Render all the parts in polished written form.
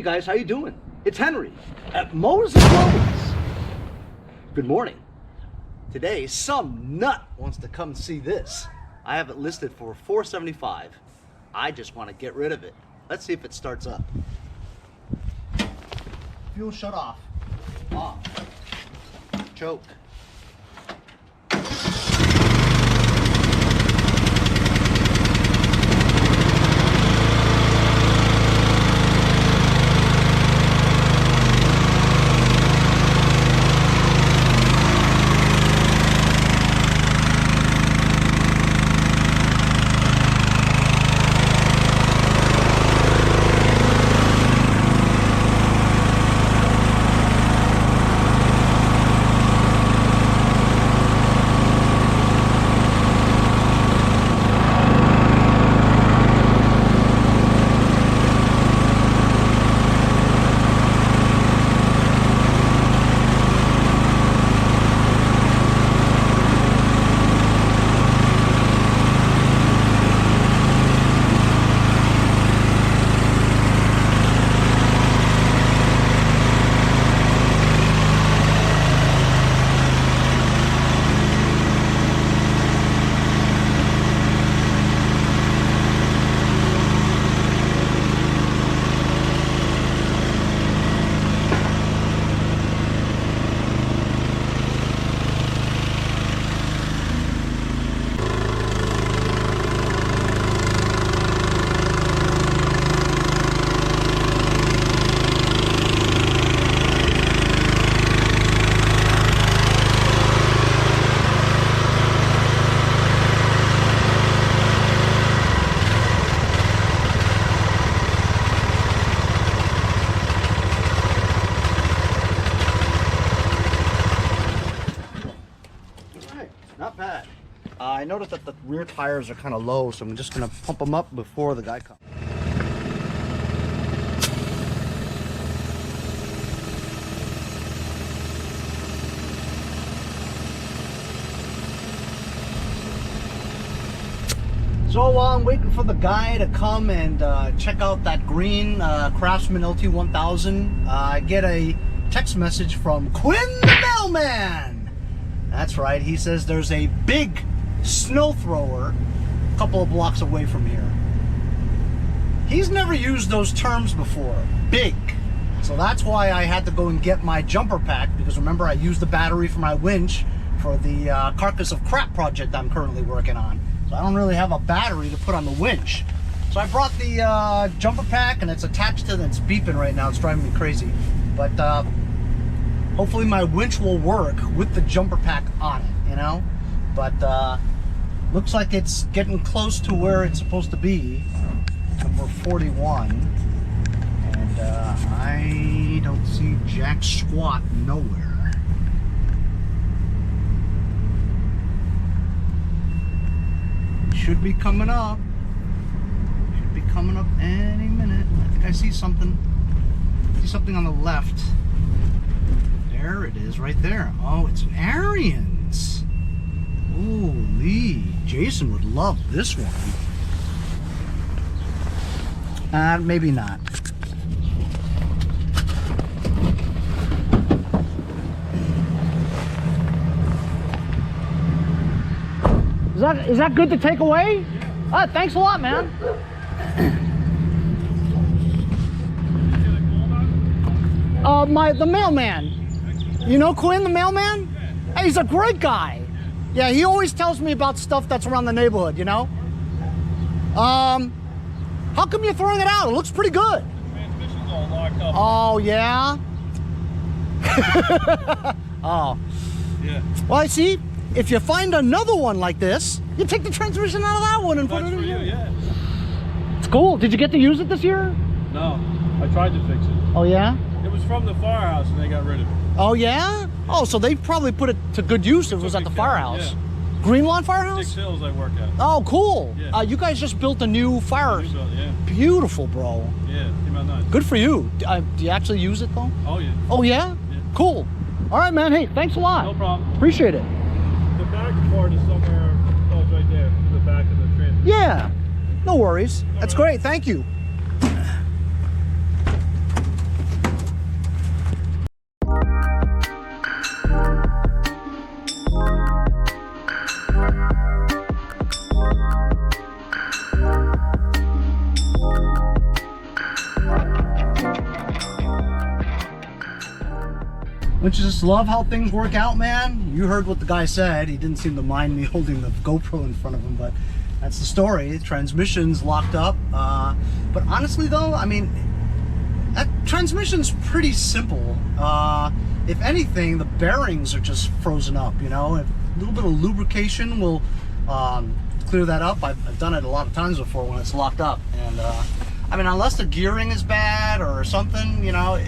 guys, how you doing? It's Henry at Mowers and Blowers. Good morning. Today, some nut wants to come see this. I have it listed for $475. I just want to get rid of it. Let's see if it starts up. Fuel shut off. Off. Choke. Not bad. I noticed that the rear tires are kind of low, so I'm just going to pump them up before the guy comes. So I'm waiting for the guy to come and check out that green Craftsman Lt1000. I get a text message from Quinn the mailman. That's right, he says there's a big snow thrower a couple of blocks away from here. He's never used those terms before, big. So that's why I had to go and get my jumper pack, because remember I used the battery for my winch for the Carcass of Crap project I'm currently working on. So I don't really have a battery to put on the winch. So I brought the jumper pack, and it's attached to it, it's beeping right now, it's driving me crazy. But hopefully my winch will work with the jumper pack on it, you know? But looks like it's getting close to where it's supposed to be, number 41. And I don't see jack squat nowhere. Should be coming up. Should be coming up any minute. I think I see something. I see something on the left. There it is, right there. Oh, it's an Arians. Holy, Jason would love this one. Maybe not. Is that good to take away? Yeah. Oh, thanks a lot, man. The mailman. You know Quinn, the mailman? Hey, he's a great guy. Yeah, he always tells me about stuff that's around the neighborhood, you know? How come you're throwing it out? It looks pretty good. The transmission's all locked up. Oh, yeah? Oh. Yeah. Well, I see, if you find another one like this, you take the transmission out of that one and put it in here. Yeah. It's cool. Did you get to use it this year? No, I tried to fix it. Oh, yeah? It was from the firehouse and they got rid of it. Oh, yeah? Oh, so they probably put it to good use if it was at the firehouse. Yeah. Green Lawn Firehouse? 6 Hills I work at. Oh, cool. Yeah. You guys just built a new fire. Yeah. Beautiful, bro. Yeah, came out nice. Good for you. Do you actually use it, though? Oh, yeah. Oh, yeah? Yeah. Cool. All right, man. Hey, thanks a lot. No problem. Appreciate it. The back part is somewhere, oh, it's right there, in the back of the transmission. Yeah. No worries. That's great. Thank you. Don't you just love how things work out, man? You heard what the guy said. He didn't seem to mind me holding the GoPro in front of him, but that's the story. Transmission's locked up. But honestly though, I mean, that transmission's pretty simple. If anything, the bearings are just frozen up, you know? A little bit of lubrication will clear that up. I've done it a lot of times before when it's locked up. And I mean, unless the gearing is bad or something, you know,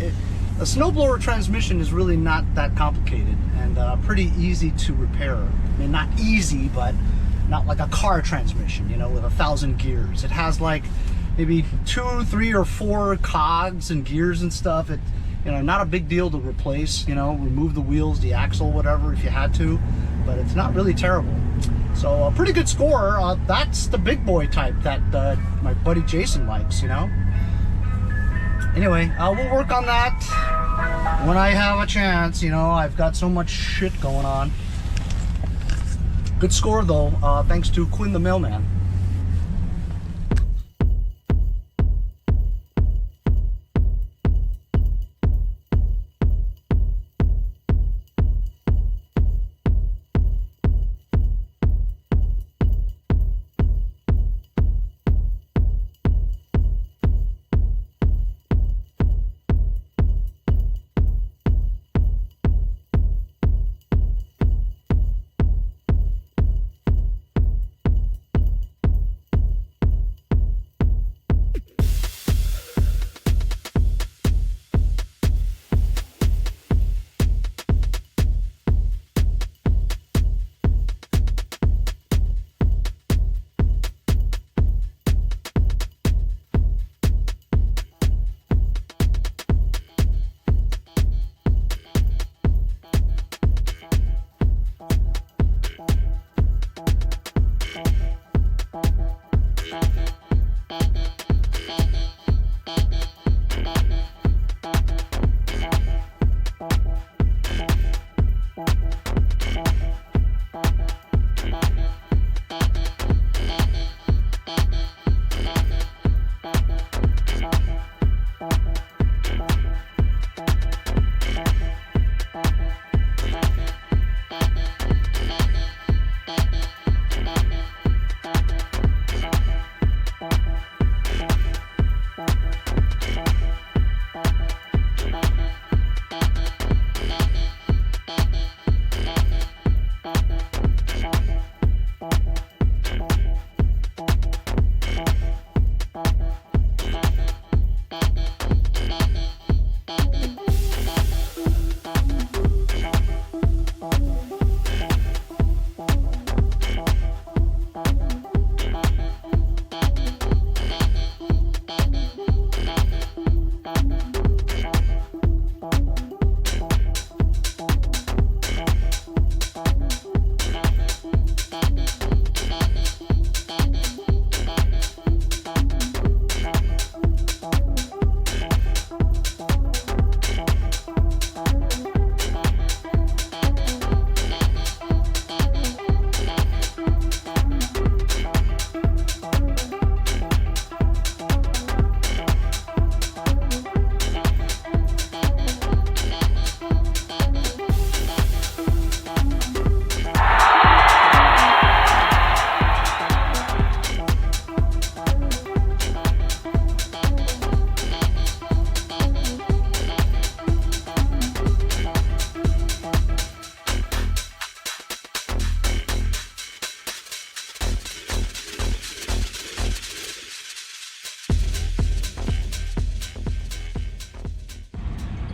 a snowblower transmission is really not that complicated and pretty easy to repair. I mean, not easy, but not like a car transmission, you know, with 1,000 gears. It has like maybe 2, 3, or 4 cogs and gears and stuff. It, you know, not a big deal to replace, you know, remove the wheels, the axle, whatever, if you had to, but it's not really terrible. So a pretty good score. That's the big boy type that my buddy Jason likes, you know. Anyway, we'll work on that when I have a chance. You know, I've got so much shit going on. Good score though, thanks to Quinn the Mailman.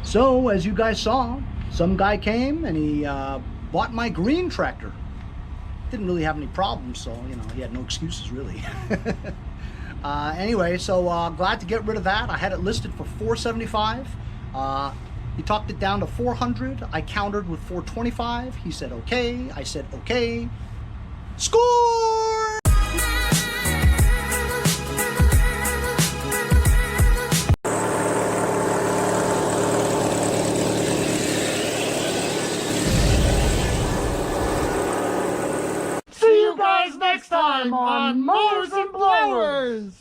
So, as you guys saw, some guy came and he bought my green tractor. Didn't really have any problems, so, you know, he had no excuses, really. Anyway, so glad to get rid of that. I had it listed for $475. He talked it down to $400. I countered with $425. He said, okay. I said, okay. Score! Next time on Mowers and Blowers.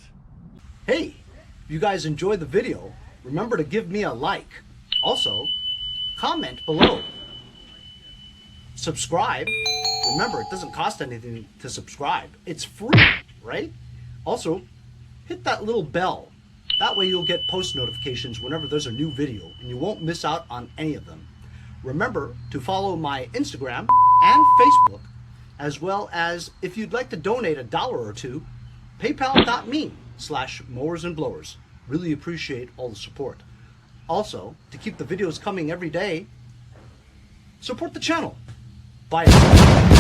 Hey, if you guys enjoyed the video, remember to give me a like. Also, comment below. Subscribe. Remember, it doesn't cost anything to subscribe. It's free, right? Also, hit that little bell. That way you'll get post notifications whenever there's a new video and you won't miss out on any of them. Remember to follow my Instagram and Facebook, as well as if you'd like to donate $1 or $2, paypal.me/mowersandblowers. Really appreciate all the support. Also, to keep the videos coming every day, support the channel. Bye.